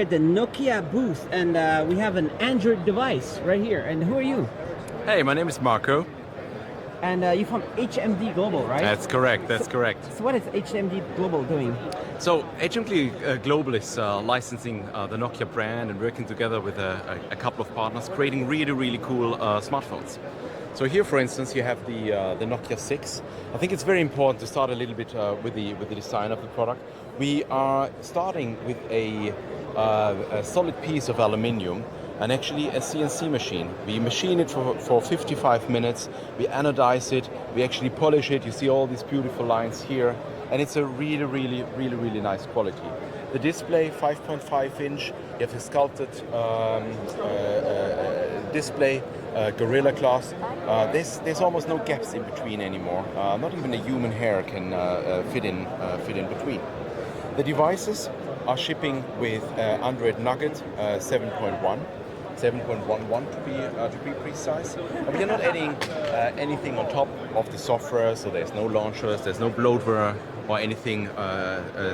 at the Nokia booth, and we have an Android device right here. And who are you? Hey, my name is Marco. And you're from HMD Global, right? That's correct, that's correct. So what is HMD Global doing? So HMD Global is licensing the Nokia brand and working together with a couple of partners, creating really, really cool smartphones. So here, for instance, you have the Nokia 6. I think it's very important to start a little bit with the design of the product. We are starting with a solid piece of aluminium and actually a CNC machine. We machine it for 55 minutes, we anodize it, we actually polish it. You see all these beautiful lines here, and it's a really, really, really, really nice quality. The display, 5.5 inch, you have a sculpted display, Gorilla Glass. There's almost no gaps in between anymore. Not even a human hair can fit in between. The devices are shipping with Android Nugget 7.11 to be precise. And we are not adding anything on top of the software, so there's no launchers, there's no bloatware or anything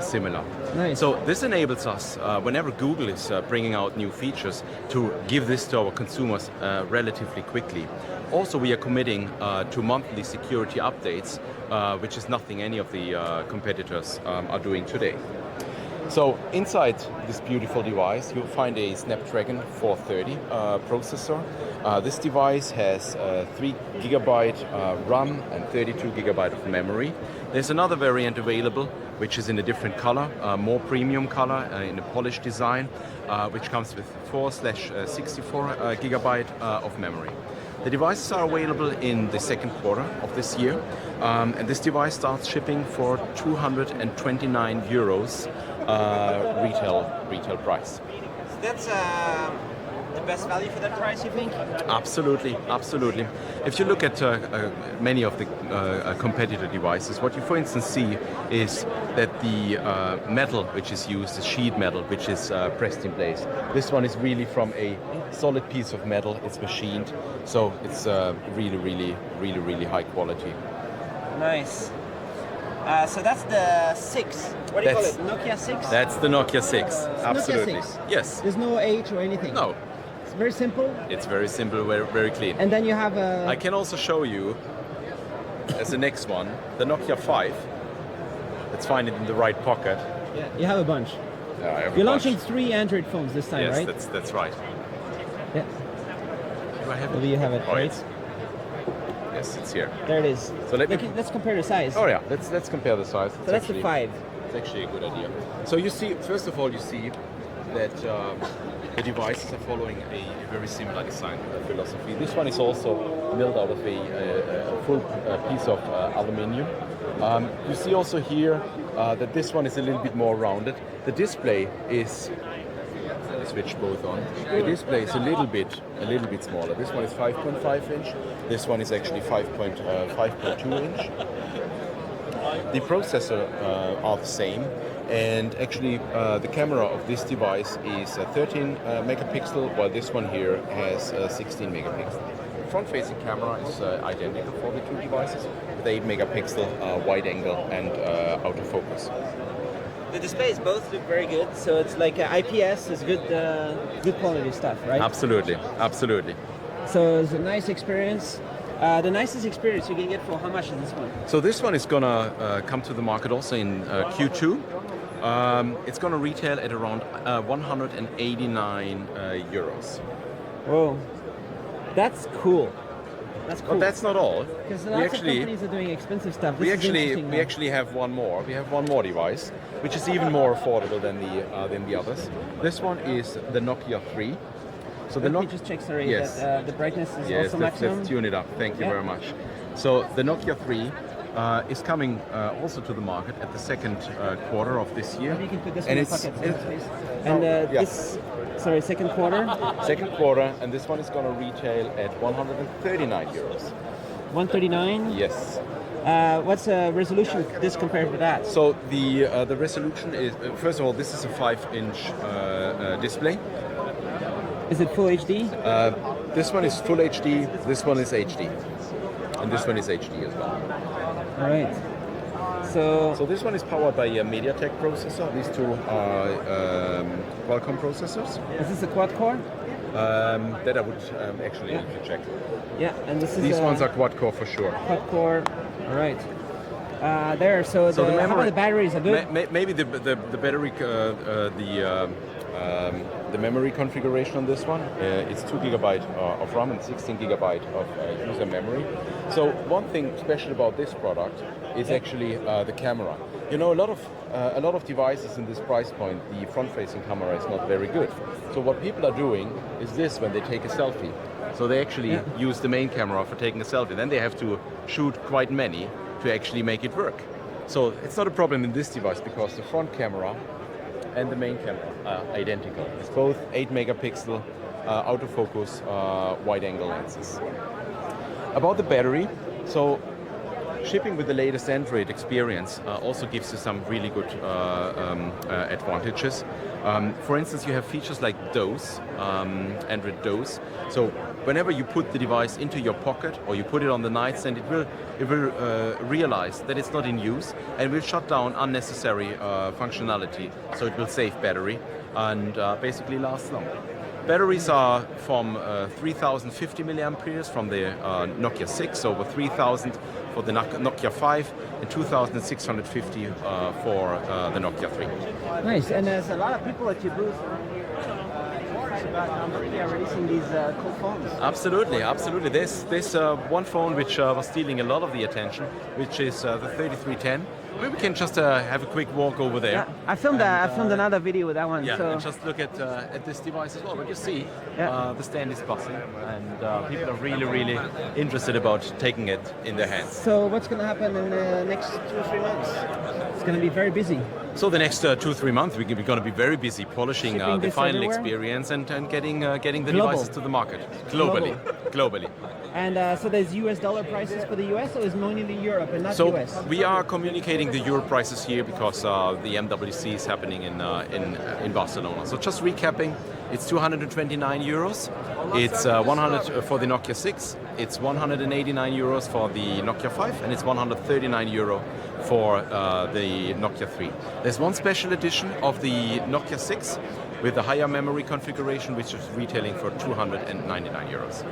similar. Nice. So this enables us, whenever Google is bringing out new features, to give this to our consumers relatively quickly. Also, we are committing to monthly security updates, which is nothing any of the competitors are doing today. So inside this beautiful device, you'll find a Snapdragon 430 processor. This device has 3 GB RAM and 32 GB of memory. There's another variant available, which is in a different color, more premium color, in a polished design, which comes with 4/64 GB of memory. The devices are available in the second quarter of this year, and this device starts shipping for 229 euros retail price. So that's the best value for that price, you think? Absolutely, absolutely. If you look at many of the competitor devices, what you for instance see is that the metal which is used is sheet metal, which is pressed in place. This one is really from a solid piece of metal. It's machined, so it's really, really, really, really high quality. Nice. So that's the 6. What do you call it? Nokia 6? That's the Nokia 6. Absolutely. Nokia 6. Yes. There's no H or anything? No. It's very simple? It's very simple, very, very clean. And then you have a... I can also show you, as the next one, the Nokia 5. Let's find it in the right pocket. Yeah, you have a bunch. You're launching 3 Android phones this time, right? Yes, that's right. Yeah. Do I have it? Maybe you have it, right? Yes, it's here. There it is. So let's compare the size. Oh yeah, let's compare the size. So that's the 5. It's actually a good idea. So you see, first of all, you see that the devices are following a very similar design philosophy. This one is also milled out of a full piece of aluminium. You see also here that this one is a little bit more rounded. The display is, switch both on. The display is a little bit smaller. This one is 5.5 inch. This one is actually 5.2 inch. The processor are the same, and actually the camera of this device is 13 megapixel, while this one here has 16 megapixel. The front-facing camera is identical for the two devices, with 8 megapixel wide angle and autofocus. The displays both look very good, so it's like IPS is good quality stuff, right? Absolutely, absolutely. So it's a nice experience. The nicest experience you can get for how much is this one? So this one is gonna come to the market also in Q2. It's gonna retail at around 189 euros. Whoa, that's cool. That's cool. But that's not all. Because lots of companies are doing expensive stuff. We actually have one more. We have one more device, which is even more affordable than the others. This one is the Nokia 3. So let me just check, sorry, yes. that the brightness is also maximum. Let's tune it up. Thank you very much. So the Nokia 3 is coming also to the market at the second quarter of this year. Maybe you can put this in your pocket, please. And this, sorry, second quarter? Second quarter, and this one is going to retail at 139 euros. 139? Yes. What's the resolution this compared to that? So the resolution is, first of all, this is a 5-inch display. Is it full HD? This one is full HD, this one is HD. And this one is HD as well. All right. So this one is powered by a MediaTek processor. These two are Qualcomm processors. Is this a quad core? That I would actually need to check. Yeah, and this is These ones are quad core for sure. quad core. All right. There. So the how memory, about the batteries are good? Maybe the battery, the memory configuration on this one, it's 2 GB of RAM and 16 GB of user memory. So one thing special about this product is actually the camera. You know, a lot of devices in this price point, the front-facing camera is not very good. So what people are doing is this when they take a selfie. So they actually use the main camera for taking a selfie. Then they have to shoot quite many to actually make it work. So it's not a problem in this device because the front camera and the main camera are identical. It's both 8 megapixel autofocus wide angle lenses. About the battery, so shipping with the latest Android experience also gives you some really good advantages. For instance, you have features like DOS, Android DOS. So whenever you put the device into your pocket or you put it on the nightstand, it will realize that it's not in use and will shut down unnecessary functionality. So it will save battery and basically last longer. Batteries are from 3050 milliamperes from the Nokia 6, over 3000 for the Nokia 5, and 2650 for the Nokia 3. Nice, and there's a lot of people at your booth about Nokia releasing these cool phones. Absolutely, absolutely. There's one phone which was stealing a lot of the attention, which is the 3310. Maybe we can just have a quick walk over there. Yeah, I filmed another video with that one. Yeah, so. and just look at this device as well. But you see, the stand is bustling, and people are really interested about taking it in their hands. So what's going to happen in the next 2 or 3 months? It's going to be very busy. So the next 2 or 3 months, we're going to be very busy polishing the final everywhere? experience and getting the devices to the market globally. And so there's US dollar prices for the US, or is it only Europe and not So US? we are communicating the euro prices here because the MWC is happening in Barcelona. So just recapping, it's 229 euros. It's 100 for the Nokia 6. It's 189 euros for the Nokia 5, and it's 139 euro for the Nokia 3. There's one special edition of the Nokia 6 with a higher memory configuration, which is retailing for 299 euros.